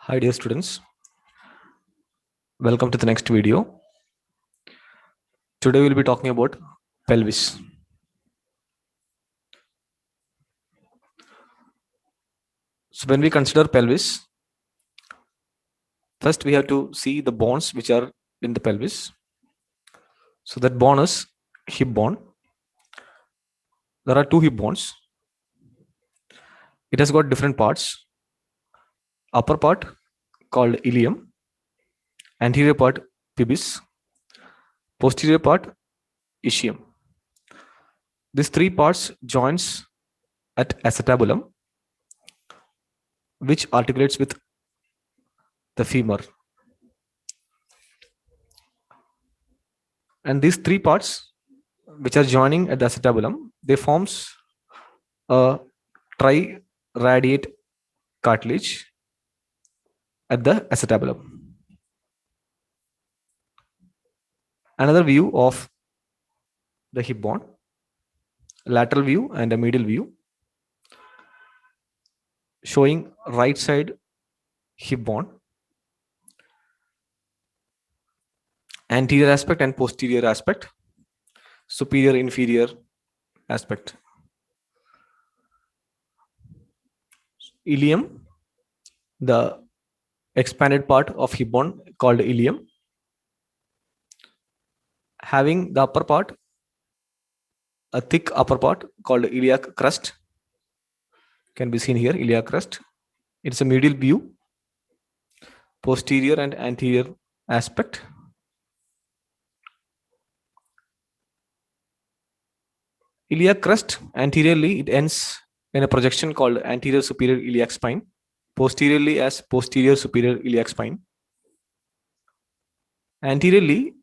Hi dear students, welcome to the next video. Today we'll be talking about pelvis. So when we consider pelvis, first we have to see the bones which are in the pelvis. So that bone is hip bone. There are two hip bones. It has got different parts. Upper part called ilium, anterior part pubis, posterior part ischium. These three parts joins at acetabulum, which articulates with the femur. And these three parts which are joining at the acetabulum, they forms a triradiate cartilage at the acetabulum. Another view of the hip bone, lateral view and a medial view, showing right side hip bone, anterior aspect and posterior aspect, superior inferior aspect. Ilium, the expanded part of hip bone called ilium, having the upper part, a thick upper part called iliac crust, can be seen here, iliac crust. It's a medial view, posterior and anterior aspect. Iliac crust, anteriorly it ends in a projection called anterior superior iliac spine, posteriorly as posterior superior iliac spine. Anteriorly,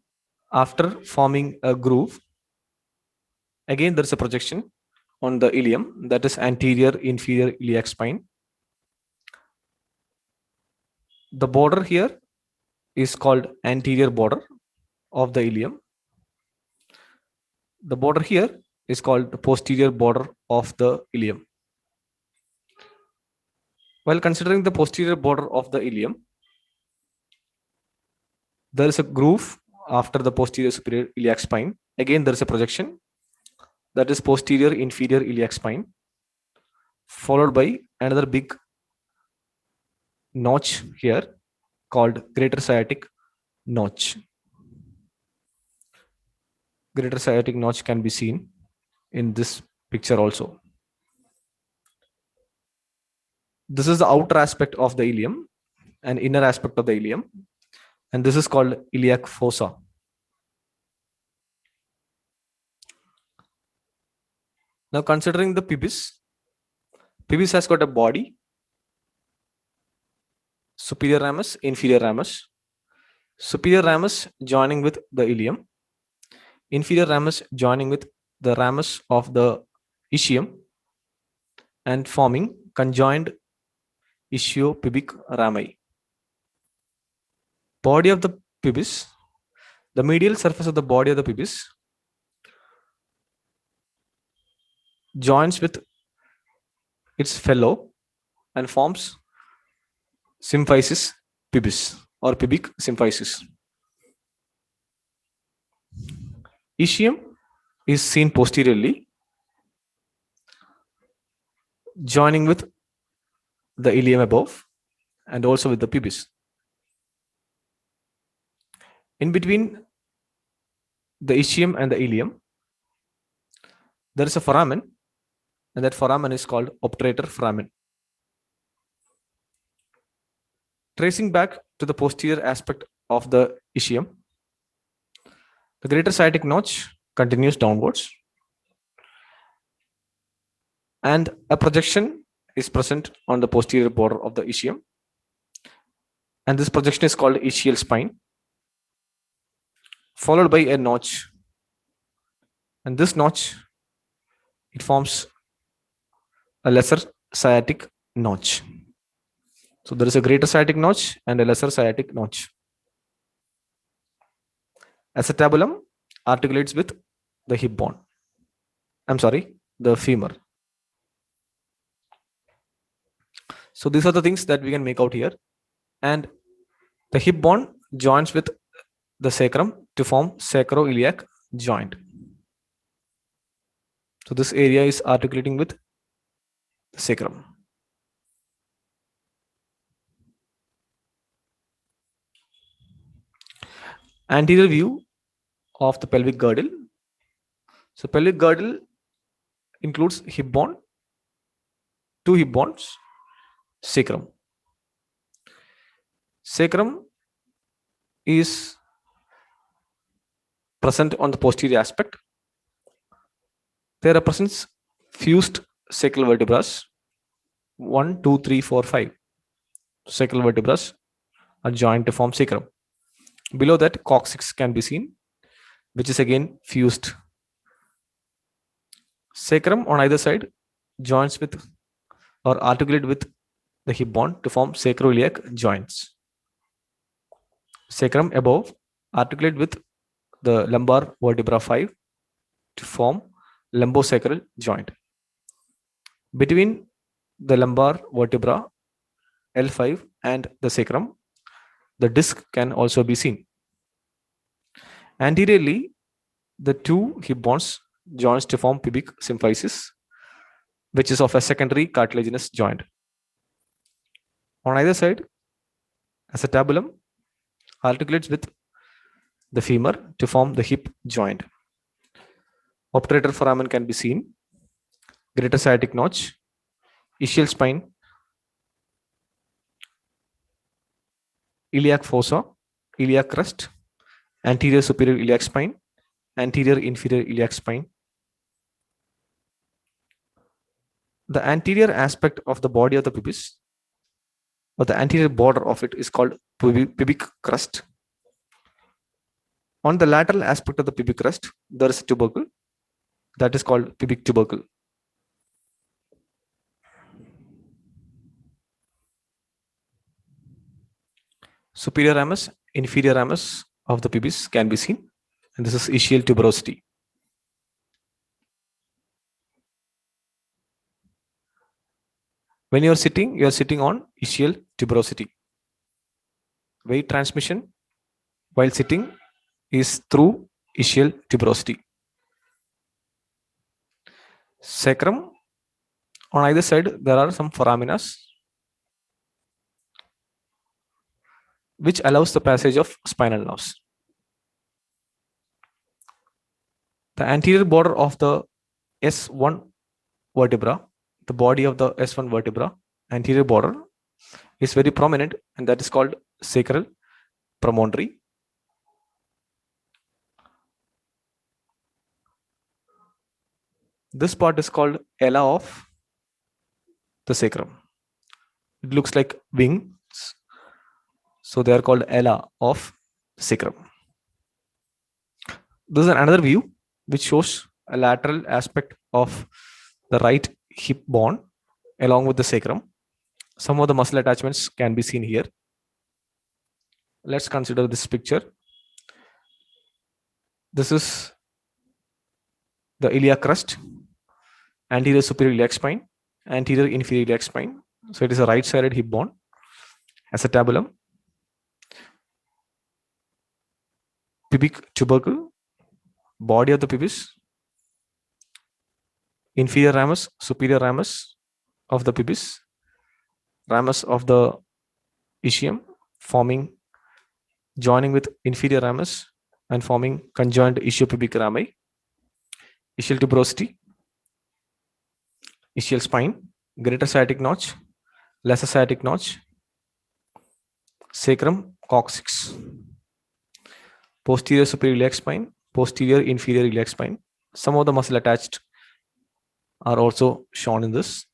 after forming a groove, again there is a projection on the ilium, that is anterior inferior iliac spine. The border here is called anterior border of the ilium. The border here is called the posterior border of the ilium. While considering the posterior border of the ilium, there is a groove after the posterior superior iliac spine. Again, there is a projection, that is posterior inferior iliac spine, followed by another big notch here called greater sciatic notch. Greater sciatic notch can be seen in this picture also. This is the outer aspect of the ilium and inner aspect of the ilium, and this is called iliac fossa. Now considering the pubis, pubis has got a body, superior ramus, inferior ramus. Superior ramus joining with the ilium, inferior ramus joining with the ramus of the ischium and forming conjoined ischiopubic rami. Body of the pubis, the medial surface of the body of the pubis joins with its fellow and forms symphysis pubis or pubic symphysis. Ischium is seen posteriorly, joining with the ilium above and also with the pubis. In between the ischium and the ilium, there is a foramen, and that foramen is called obturator foramen. Tracing back to the posterior aspect of the ischium, the greater sciatic notch continues downwards, and a projection is present on the posterior border of the ischium, and this projection is called ischial spine, followed by a notch, and this notch, it forms a lesser sciatic notch. So there is a greater sciatic notch and a lesser sciatic notch. Acetabulum articulates with the hip bone. The femur. So these are the things that we can make out here. and the hip bone joins with the sacrum to form sacroiliac joint. So this area is articulating with the sacrum. Anterior view of the pelvic girdle. So pelvic girdle includes hip bone, two hip bones, sacrum. Sacrum is present on the posterior aspect. There are present fused sacral vertebrae 1, 2, 3, 4, 5. Sacral vertebrae are joined to form sacrum. Below that, coccyx can be seen, which is again fused. Sacrum on either side joins with or articulate with the hip bone to form sacroiliac joints. Sacrum above articulate with the lumbar vertebra 5 to form lumbosacral joint. Between the lumbar vertebra L5 and the sacrum, the disc can also be seen. Anteriorly, the two hip bones joins to form pubic symphysis, which is of a secondary cartilaginous joint. On either side, acetabulum articulates with the femur to form the hip joint. Obturator foramen can be seen, greater sciatic notch, ischial spine, iliac fossa, iliac crest, anterior superior iliac spine, anterior inferior iliac spine. The anterior aspect of the body of the pubis, or the anterior border of it, is called pubic crest. On the lateral aspect of the pubic crest, there is a tubercle that is called pubic tubercle. Superior ramus, inferior ramus of the pubis can be seen, and this is ischial tuberosity. When you are sitting on ischial tuberosity. Weight transmission while sitting is through ischial tuberosity. Sacrum, on either side, there are some foramina which allows the passage of spinal nerves. The anterior border of the S1 vertebra, the body of the S1 vertebra, anterior border is very prominent, and that is called sacral promontory. This part is called ala of the sacrum. It looks like wings, so they are called ala of sacrum. This is another view which shows a lateral aspect of the right hip bone along with the sacrum. Some of the muscle attachments can be seen here. Let's consider this picture. This is the iliac crest, anterior superior iliac spine, anterior inferior iliac spine. So it is a right-sided hip bone, acetabulum, pubic tubercle, body of the pubis, inferior ramus, superior ramus of the pubis, ramus of the ischium, joining with inferior ramus and forming conjoined ischiopubic rami, ischial tuberosity, ischial spine, greater sciatic notch, lesser sciatic notch, sacrum, coccyx, posterior superior iliac spine, posterior inferior iliac spine. Some of the muscle attached are also shown in this: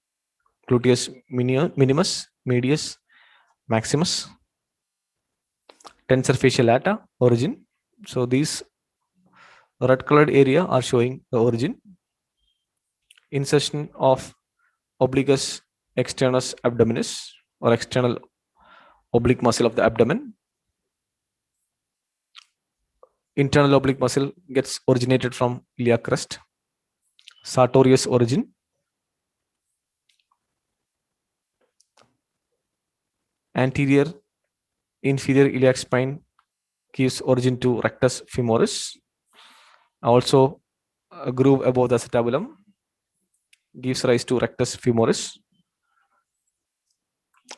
gluteus minimus, medius, maximus, tensor fasciae lata, origin. So these red colored area are showing the origin. Insertion of obliquus externus abdominis, or external oblique muscle of the abdomen. Internal oblique muscle gets originated from iliac crest. Sartorius origin. Anterior Inferior iliac spine gives origin to rectus femoris. Also, a groove above the acetabulum gives rise to rectus femoris.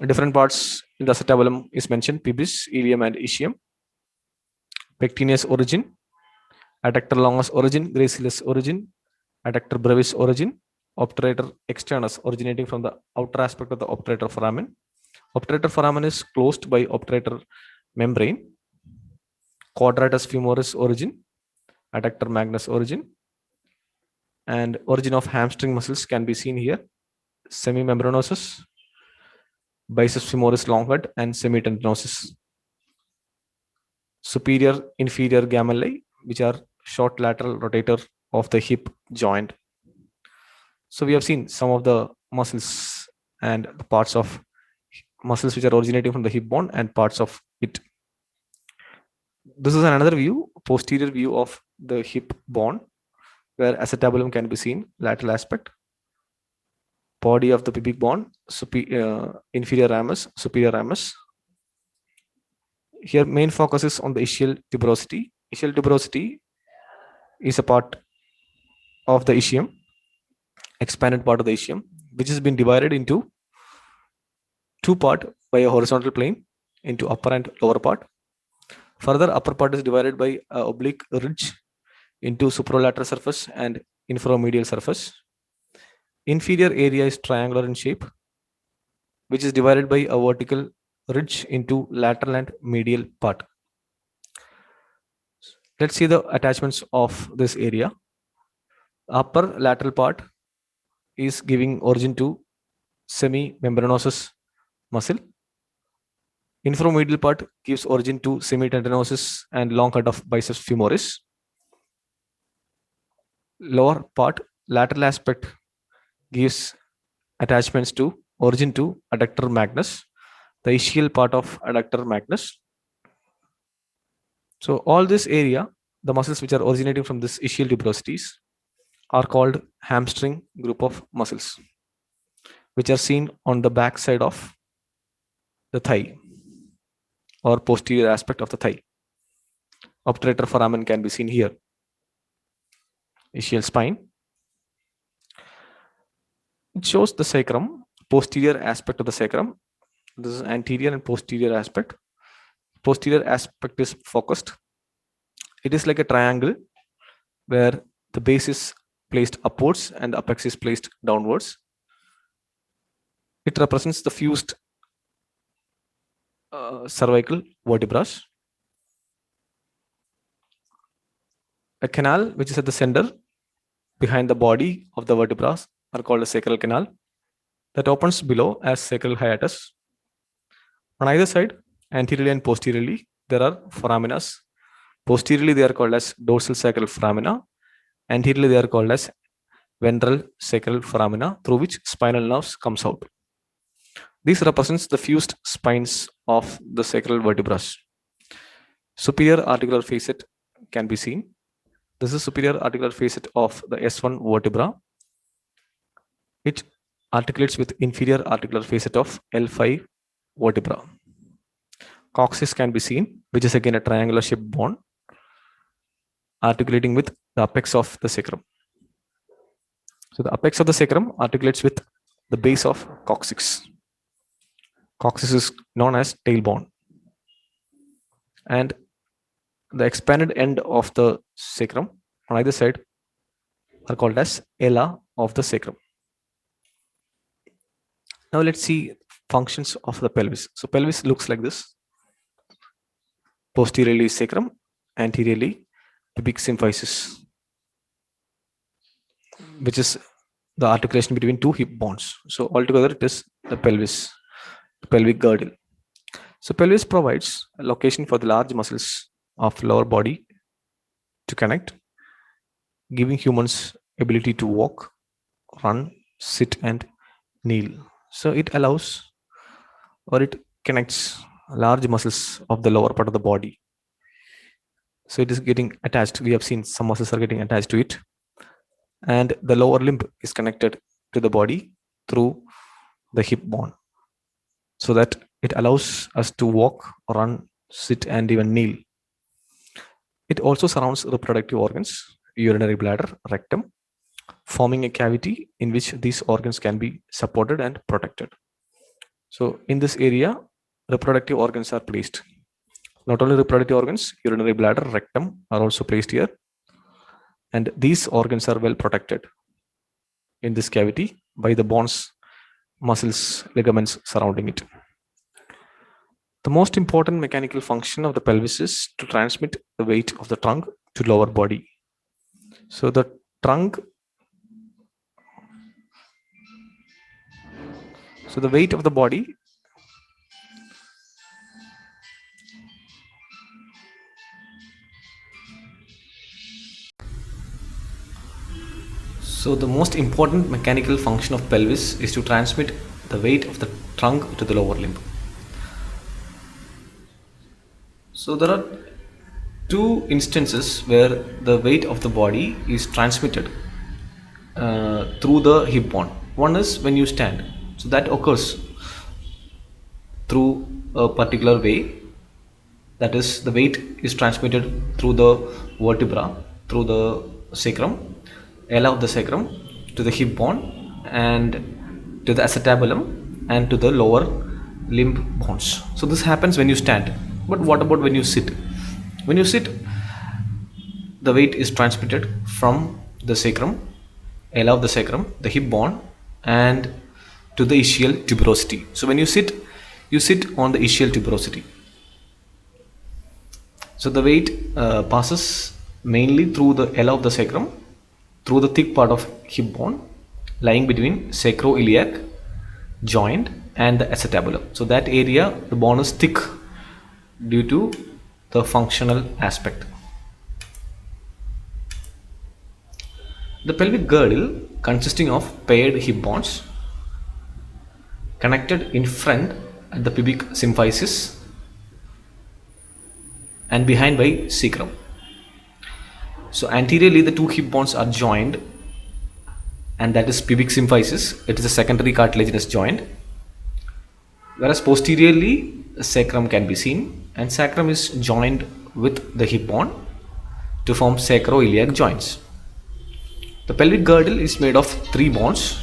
Different parts in the acetabulum is mentioned: pubis, ilium, and ischium. Pectineus origin, adductor longus origin, gracilis origin, adductor brevis origin, obturator externus originating from the outer aspect of the obturator foramen. Obturator foramen is closed by obturator membrane. Quadratus femoris origin, adductor magnus origin, and origin of hamstring muscles can be seen here: semimembranosus, biceps femoris longhut, and semitendinosus. Superior inferior gamellae, which are short lateral rotator of the hip joint. So we have seen some of the muscles and the parts of muscles which are originating from the hip bone and parts of it. This is another view, posterior view of the hip bone, where acetabulum can be seen, lateral aspect, body of the pubic bone, inferior ramus, superior ramus. Here main focus is on the ischial tuberosity. Ischial tuberosity is a part of the ischium, expanded part of the ischium, which has been divided into two parts by a horizontal plane into upper and lower part. Further, upper part is divided by an oblique ridge into supralateral surface and inframedial surface. Inferior area is triangular in shape, which is divided by a vertical ridge into lateral and medial part. Let's see the attachments of this area. Upper lateral part is giving origin to semimembranosus muscle. Inframedial part gives origin to semitendinosus and long cut of biceps femoris. Lower part, lateral aspect, gives attachments to origin to adductor magnus, the ischial part of adductor magnus. So all this area, the muscles which are originating from this ischial tuberosities, are called hamstring group of muscles, which are seen on the back side of the thigh or posterior aspect of the thigh. Obturator foramen can be seen here. Ischial spine. It shows the sacrum, posterior aspect of the sacrum. This is anterior and posterior aspect. Posterior aspect is focused. It is like a triangle where the base is placed upwards and the apex is placed downwards. It represents the fused cervical vertebrae. A canal which is at the center behind the body of the vertebrae are called a sacral canal that opens below as sacral hiatus. On either side, anteriorly and posteriorly, there are foramina. Posteriorly, they are called as dorsal sacral foramina. Anteriorly, they are called as ventral sacral foramina, through which spinal nerves comes out. This represents the fused spines of the sacral vertebrae. Superior articular facet can be seen. This is superior articular facet of the S1 vertebra. It articulates with inferior articular facet of L5 vertebra. Coccyx can be seen, which is again a triangular shaped bone articulating with the apex of the sacrum. So the apex of the sacrum articulates with the base of coccyx. Coccyx is known as tailbone. And the expanded end of the sacrum on either side are called as ala of the sacrum. Now let's see functions of the pelvis. So pelvis looks like this. Posteriorly sacrum, anteriorly pubic symphysis, which is the articulation between two hip bones. So altogether it is the pelvis, the pelvic girdle. So pelvis provides a location for the large muscles of lower body to connect, giving humans ability to walk, run, sit, and kneel. So it allows or it connects large muscles of the lower part of the body. So it is getting attached. We have seen some muscles are getting attached to it. And the lower limb is connected to the body through the hip bone. so that it allows us to walk, run, sit, and even kneel. It also surrounds reproductive organs, urinary bladder, rectum, forming a cavity in which these organs can be supported and protected. So, in this area, reproductive organs are placed. Not only reproductive organs, urinary bladder, rectum are also placed here, and these organs are well protected in this cavity by the bones, muscles, ligaments surrounding it. The most important mechanical function of the pelvis is to transmit the weight of the trunk to lower body. So the trunk, so the weight of the body, so the most important mechanical function of pelvis is to transmit the weight of the trunk to the lower limb. So there are two instances where the weight of the body is transmitted through the hip bone. One is when you stand, so that occurs through a particular way, that is the weight is transmitted through the vertebra, through the sacrum, ala of the sacrum, to the hip bone and to the acetabulum and to the lower limb bones. So this happens when you stand. But what about when you sit? When you sit, the weight is transmitted from the sacrum, ala of the sacrum, the hip bone, and to the ischial tuberosity. So when you sit on the ischial tuberosity. So the weight passes mainly through the ala of the sacrum, through the thick part of hip bone, lying between sacroiliac joint and the acetabulum. So that area, the bone is thick due to the functional aspect. The pelvic girdle, consisting of paired hip bones connected in front at the pubic symphysis and behind by sacrum. So anteriorly the two hip bones are joined, and that is pubic symphysis. It is a secondary cartilaginous joint. Whereas posteriorly the sacrum can be seen, and sacrum is joined with the hip bone to form sacroiliac joints. The pelvic girdle is made of three bones.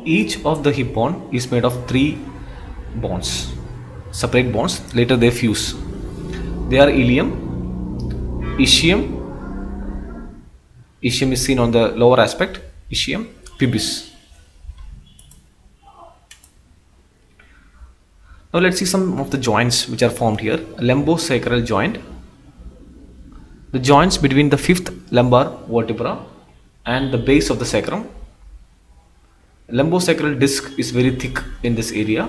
Each of the hip bone is made of three bones, separate bones. Later they fuse. They are ilium, ischium. Ischium is seen on the lower aspect. Ischium, pubis. Now let's see some of the joints which are formed here. Lumbosacral joint, the joints between the fifth lumbar vertebra and the base of the sacrum. Lumbosacral disc is very thick in this area,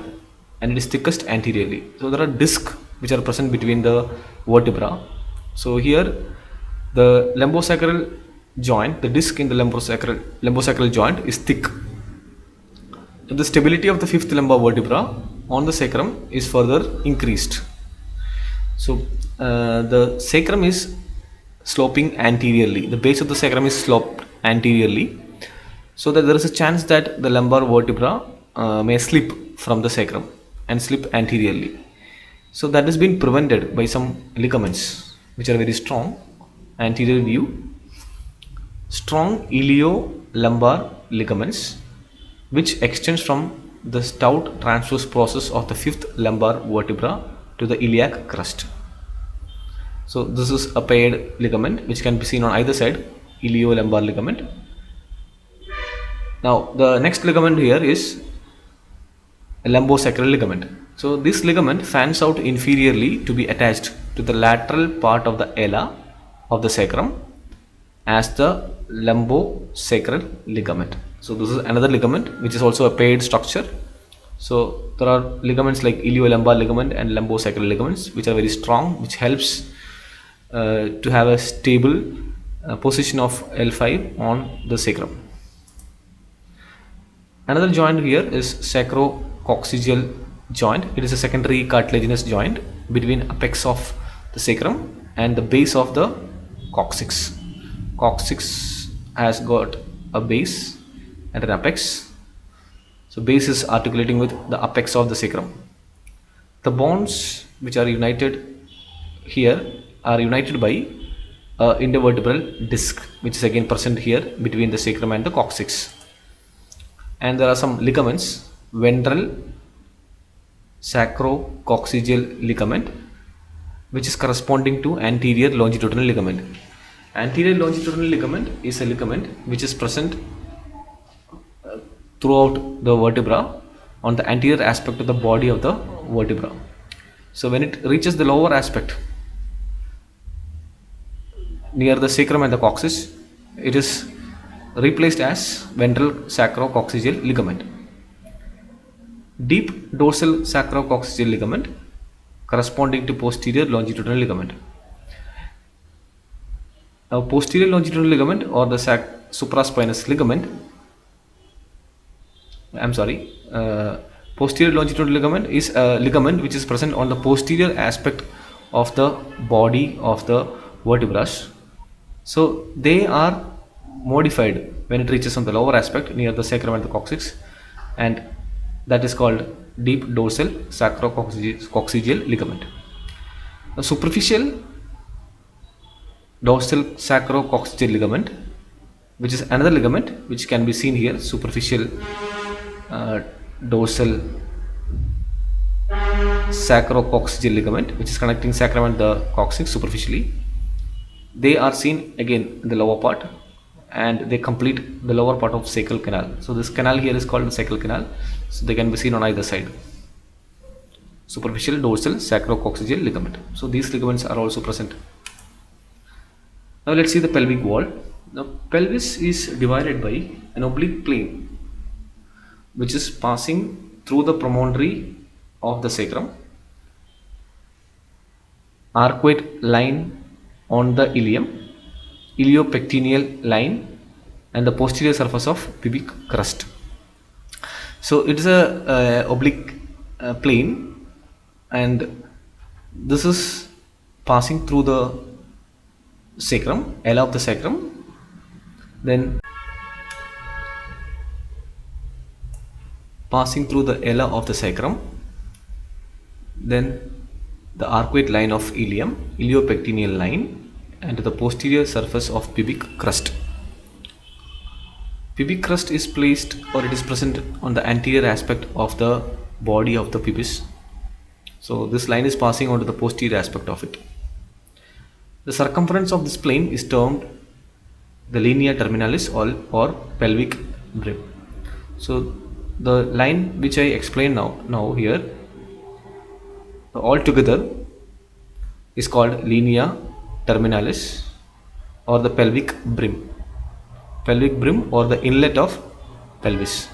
and it is thickest anteriorly. So there are discs which are present between the vertebra. So here the lumbosacral joint, the disc in the lumbosacral joint is thick. So the stability of the fifth lumbar vertebra on the sacrum is further increased. So the sacrum is sloping anteriorly. The base of the sacrum is sloped anteriorly, so that there is a chance that the lumbar vertebra may slip from the sacrum and slip anteriorly. So that has been prevented by some ligaments which are very strong. Anterior view, strong iliolumbar ligaments which extends from the stout transverse process of the fifth lumbar vertebra to the iliac crust. So this is a paired ligament which can be seen on either side, iliolumbar ligament. Now the next ligament here is a lumbosacral ligament. So this ligament fans out inferiorly to be attached to the lateral part of the ala of the sacrum as the lumbosacral ligament. So this is another ligament which is also a paired structure. So there are ligaments like iliolumbar ligament and lumbosacral ligaments which are very strong, which helps to have a stable position of L5 on the sacrum. Another joint here is sacrococcygeal joint. It is a secondary cartilaginous joint between apex of the sacrum and the base of the coccyx. Coccyx has got a base and an apex. So base is articulating with the apex of the sacrum. The bones which are united here are united by a intervertebral disc, which is again present here between the sacrum and the coccyx. And there are some ligaments: ventral sacrococcygeal ligament, which is corresponding to anterior longitudinal ligament. Anterior longitudinal ligament is a ligament which is present throughout the vertebra on the anterior aspect of the body of the vertebra. So when it reaches the lower aspect near the sacrum and the coccyx, it is replaced as ventral sacrococcygeal ligament. Deep dorsal sacrococcygeal ligament corresponding to posterior longitudinal ligament. Now, posterior longitudinal ligament or the supraspinous ligament, posterior longitudinal ligament is a ligament which is present on the posterior aspect of the body of the vertebrae. So they are modified when it reaches on the lower aspect near the sacrum and the coccyx, and that is called deep dorsal sacrococcygeal ligament. The superficial dorsal sacrococcygeal ligament, which is another ligament which can be seen here, superficial dorsal sacrococcygeal ligament, which is connecting sacrum and the coccyx superficially. They are seen again in the lower part, and they complete the lower part of sacral canal. So this canal here is called the sacral canal. So they can be seen on either side. Superficial dorsal sacrococcygeal ligament. So these ligaments are also present. Now let's see the pelvic wall. The pelvis is divided by an oblique plane which is passing through the promontory of the sacrum, arcuate line on the ilium, iliopectineal line, and the posterior surface of pubic crust. So it is a oblique plane, and this is passing through the sacrum, ala of the sacrum, then passing through the ala of the sacrum, then the arcuate line of ilium, iliopectineal line, and the posterior surface of pubic crust. Pubic crust is placed, or it is present on the anterior aspect of the body of the pubis. So this line is passing onto the posterior aspect of it. The circumference of this plane is termed the linea terminalis or pelvic brim. So the line which I explained now here all together is called linea terminalis or the pelvic brim. Pelvic brim or the inlet of pelvis.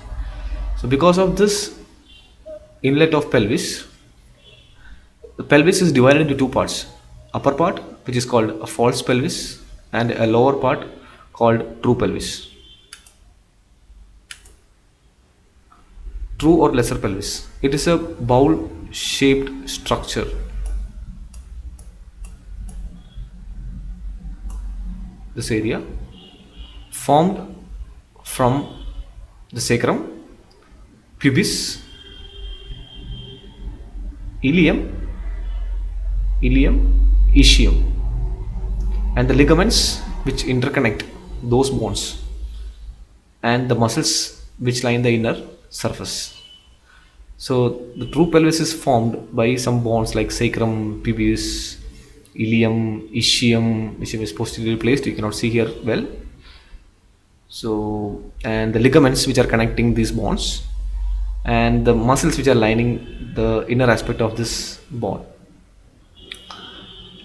So because of this inlet of pelvis, the pelvis is divided into two parts. Upper part, which is called a false pelvis, and a lower part called true pelvis. True or lesser pelvis. It is a bowl shaped structure. This area formed from the sacrum, pubis, ilium, ischium, and the ligaments which interconnect those bones, and the muscles which line the inner surface. So the true pelvis is formed by some bones like sacrum, pubis, ilium, ischium. Ischium is posteriorly placed, you cannot see here well. So, and the ligaments which are connecting these bones, and the muscles which are lining the inner aspect of this bone.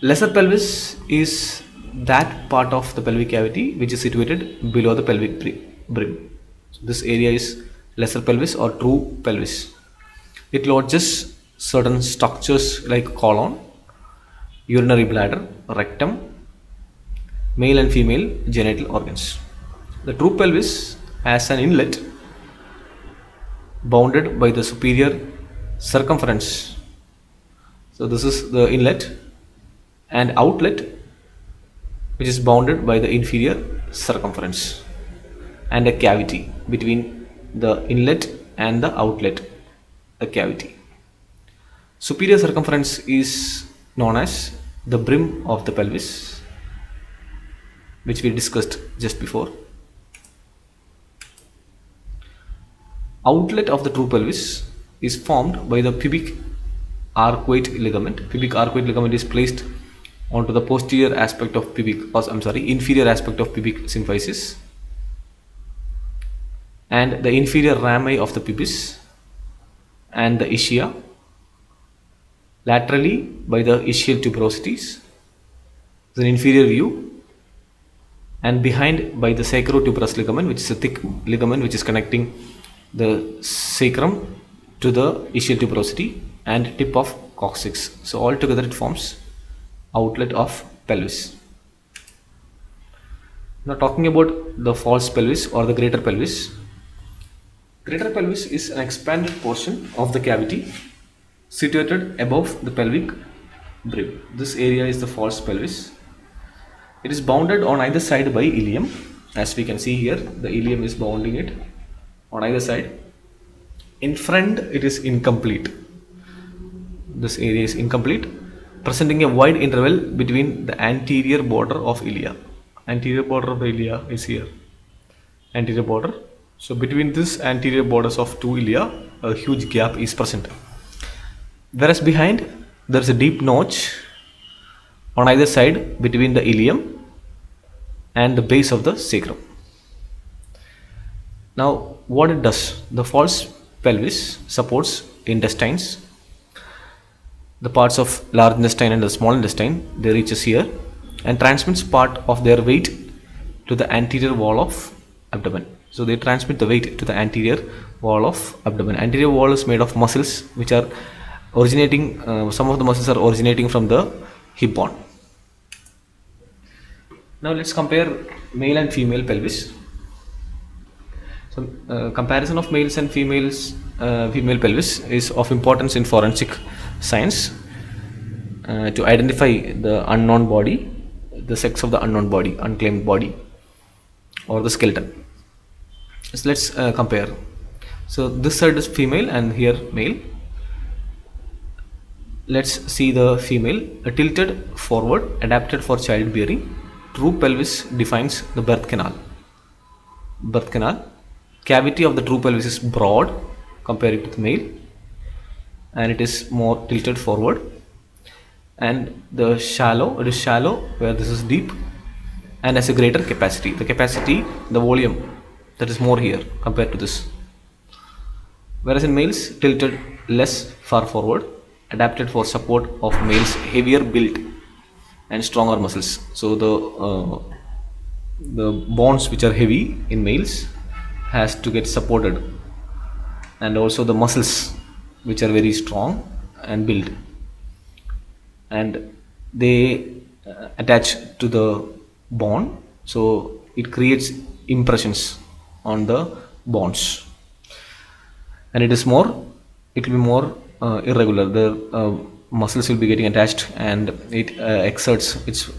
Lesser pelvis is that part of the pelvic cavity which is situated below the pelvic brim. So this area is lesser pelvis or true pelvis. It lodges certain structures like colon, urinary bladder, rectum, male and female genital organs. The true pelvis has an inlet bounded by the superior circumference. So this is the inlet, and outlet which is bounded by the inferior circumference, and a cavity between the inlet and the outlet, a cavity. Superior circumference is known as the brim of the pelvis, which we discussed just before. Outlet of the true pelvis is formed by the pubic arcuate ligament. Pubic arcuate ligament is placed onto the posterior aspect of inferior aspect of pubic symphysis, and the inferior rami of the pubis and the ischia, laterally by the ischial tuberosities, the inferior view, and behind by the sacrotuberous ligament, which is a thick ligament which is connecting the sacrum to the ischial tuberosity and tip of coccyx. So all together it forms outlet of pelvis. Now talking about the false pelvis or the greater pelvis. Greater pelvis is an expanded portion of the cavity situated above the pelvic brim. This area is the false pelvis. It is bounded on either side by ilium. As we can see here, the ilium is bounding it on either side. In front, it is incomplete. This area is incomplete, presenting a wide interval between the anterior border of ilia. Anterior border of the ilia is here. Anterior border. So between this anterior borders of two ilia, a huge gap is present. Whereas behind, there is a deep notch on either side between the ilium and the base of the sacrum. Now, what it does, the false pelvis supports intestines, the parts of large intestine and the small intestine, they reaches here and transmits part of their weight to the anterior wall of abdomen. So they transmit the weight to the anterior wall of abdomen. Anterior wall is made of muscles which are originating, some of the muscles are originating from the hip bone. Now let's compare male and female pelvis. So comparison of males and females, female pelvis is of importance in forensic science to identify the unknown body, the sex of the unknown body, unclaimed body, or the skeleton. So let's compare. So this side is female and here male. Let's see the female, tilted forward, adapted for childbearing. True pelvis defines the birth canal. Birth canal. Cavity of the true pelvis is broad compared to the male, and it is more tilted forward. And the shallow, it is shallow where this is deep and has a greater capacity. The capacity, the volume, that is more here compared to this. Whereas in males, tilted less far forward, adapted for support of males' heavier build and stronger muscles. So the bones which are heavy in males has to get supported, and also the muscles which are very strong and built, and they attach to the bone, so it creates impressions on the bones, and it will be more irregular. The muscles will be getting attached and it exerts its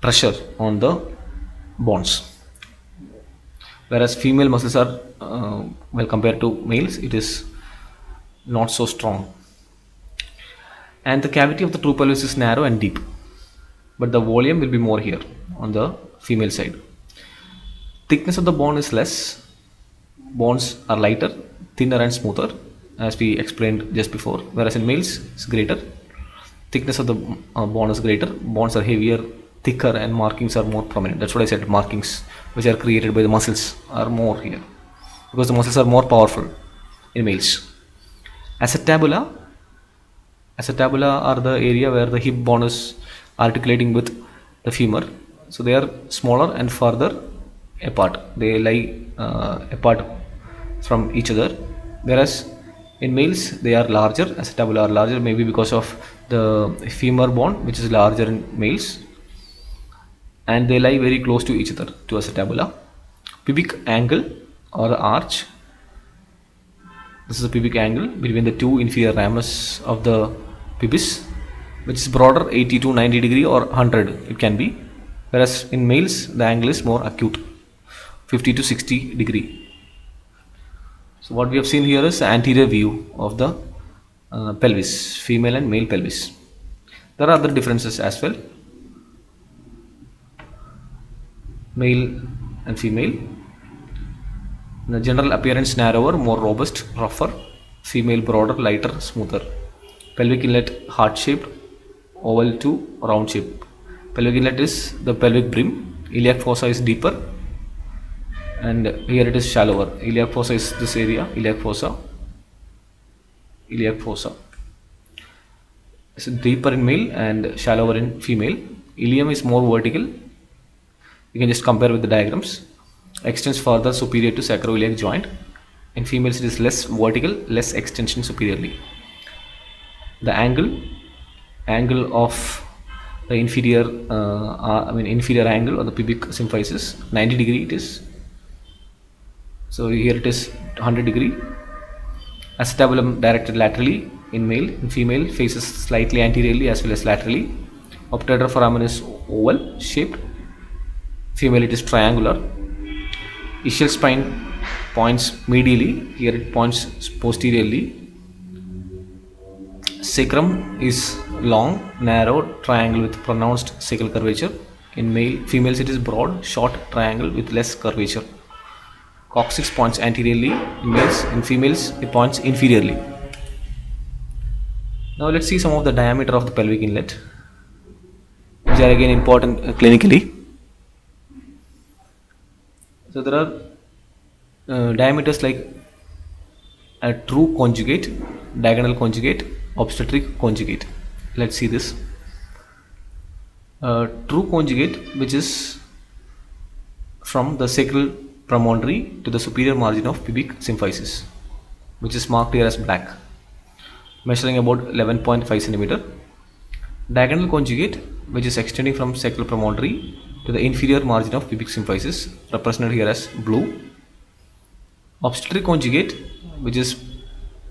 pressure on the bones. Whereas female muscles are, well, compared to males, it is not so strong. And the cavity of the true pelvis is narrow and deep, but the volume will be more here on the female side. Thickness of the bone is less. Bones are lighter, thinner and smoother, as we explained just before. Whereas in males, it's greater. Thickness of the bone is greater. Bones are heavier, thicker, and markings are more prominent. That's what I said. Markings which are created by the muscles are more here because the muscles are more powerful in males. Acetabula are the area where the hip bone is articulating with the femur. So they are smaller and further apart. They lie apart from each other. Whereas in males they are larger. Acetabula are larger, maybe because of the femur bone which is larger in males, and they lie very close to each other, to acetabula. Pubic angle or the arch. This is the pubic angle between the two inferior ramus of the pubis, which is broader, 80 to 90 degree or 100 it can be, whereas in males the angle is more acute, 50 to 60 degree. So what we have seen here is the anterior view of the pelvis, female and male pelvis. There are other differences as well, male and female. The general appearance narrower, more robust, rougher. Female broader, lighter, smoother. Pelvic inlet heart shaped, oval to round shape. Pelvic inlet is the pelvic brim. Iliac fossa is deeper, and here it is shallower. Iliac fossa is this area. Iliac fossa. Iliac fossa. It's deeper in male and shallower in female. Ilium is more vertical. You can just compare with the diagrams. Extends further superior to sacroiliac joint. In females it is less vertical, less extension superiorly. The angle of the inferior inferior angle of the pubic symphysis, 90 degree it is. So here it is 100 degree. Acetabulum directed laterally in male. In female faces slightly anteriorly as well as laterally. Obturator foramen is oval shaped. Female it is triangular. Ischial spine points medially, here it points posteriorly. Sacrum is long, narrow triangle with pronounced sacral curvature. In females it is broad, short triangle with less curvature. Coccyx points anteriorly in males. In females it points inferiorly. Now let's see some of the diameter of the pelvic inlet, which are again important clinically. So there are diameters like a true conjugate, diagonal conjugate, obstetric conjugate. Let's see this. True conjugate, which is from the sacral promontory to the superior margin of pubic symphysis, which is marked here as black, measuring about 11.5 centimeter. Diagonal conjugate, which is extending from sacral promontory to the inferior margin of pubic symphysis, represented here as blue. Obstetric conjugate, which is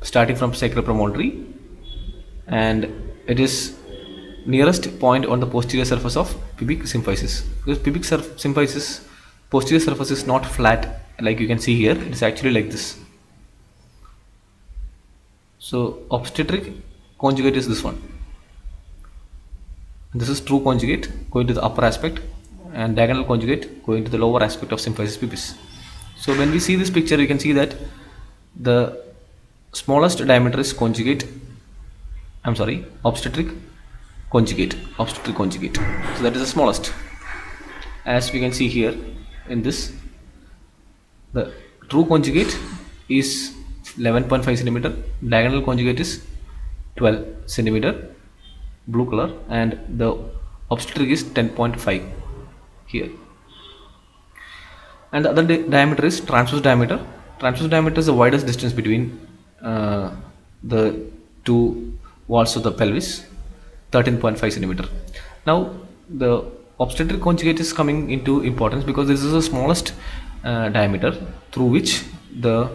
starting from sacral promontory, and it is nearest point on the posterior surface of pubic symphysis, because pubic symphysis posterior surface is not flat like you can see here, it is actually like this. So obstetric conjugate is this one. This is true conjugate going to the upper aspect, and diagonal conjugate going to the lower aspect of symphysis pubis. So when we see this picture, you can see that the smallest diameter is obstetric conjugate. So that is the smallest. As we can see here in this, the true conjugate is 11.5 centimeter, diagonal conjugate is 12 centimeter, blue color, and the obstetric is 10.5 here. And the other diameter is transverse diameter. Transverse diameter is the widest distance between the two walls of the pelvis, 13.5 centimeter. Now the obstetric conjugate is coming into importance because this is the smallest diameter through which the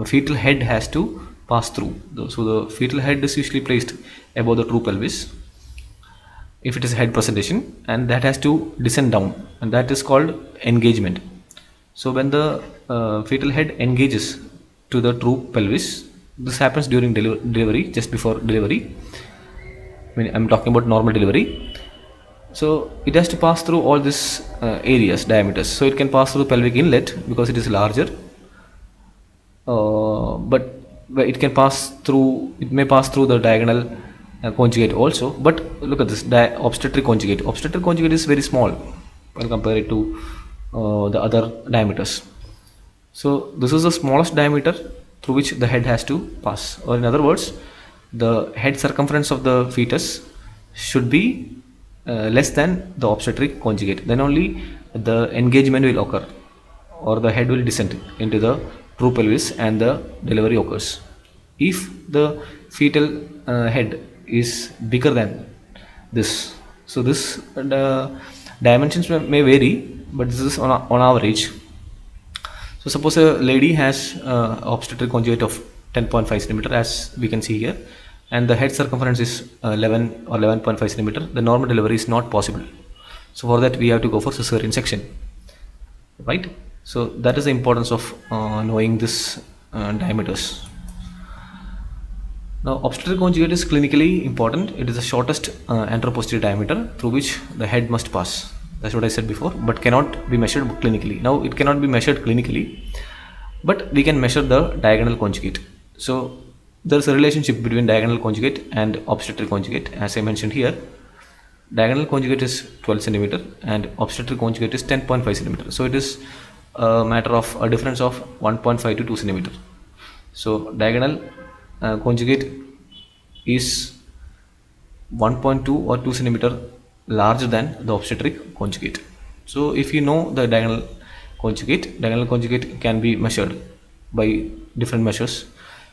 fetal head has to pass through. So the fetal head is usually placed above the true pelvis if it is a head presentation, and that has to descend down, and that is called engagement. So when the fetal head engages to the true pelvis, this happens during delivery, just before delivery. I'm talking about normal delivery. So it has to pass through all these areas, diameters. So it can pass through the pelvic inlet because it is larger, but it may pass through the diagonal conjugate also. But look at this obstetric conjugate. Obstetric conjugate is very small when compared to the other diameters. So this is the smallest diameter through which the head has to pass, or in other words, the head circumference of the fetus should be less than the obstetric conjugate. Then only the engagement will occur, or the head will descend into the true pelvis and the delivery occurs. If the fetal head is bigger than this, so this dimensions may vary, but this is on average. So suppose a lady has obstetric conjugate of 10.5 centimeter, as we can see here, and the head circumference is 11 or 11.5 centimeter, the normal delivery is not possible. So for that we have to go for cesarean section, right? So that is the importance of knowing this diameters. Now obstetric conjugate is clinically important. It is the shortest anteroposterior diameter through which the head must pass. That's what I said before, but cannot be measured clinically. Now it cannot be measured clinically, but we can measure the diagonal conjugate. So there's a relationship between diagonal conjugate and obstetric conjugate. As I mentioned here, diagonal conjugate is 12 centimeter and obstetric conjugate is 10.5 centimeter. So it is a matter of a difference of 1.5 to 2 centimeter. So diagonal conjugate is 1.2 or 2 centimeter larger than the obstetric conjugate. So if you know the diagonal conjugate can be measured by different measures.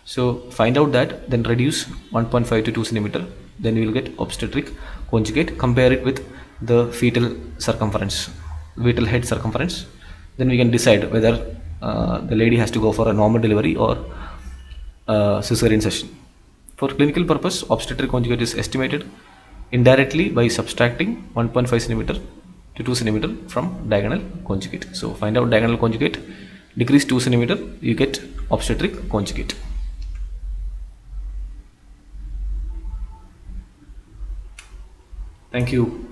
So find out that, then reduce 1.5 to 2 centimeter, then you will get obstetric conjugate. Compare it with the fetal circumference, fetal head circumference, then we can decide whether the lady has to go for a normal delivery or cesarean section. For clinical purpose, obstetric conjugate is estimated indirectly by subtracting 1.5 centimeter to 2 centimeter from diagonal conjugate. So find out diagonal conjugate, decrease 2 centimeter, you get obstetric conjugate. Thank you.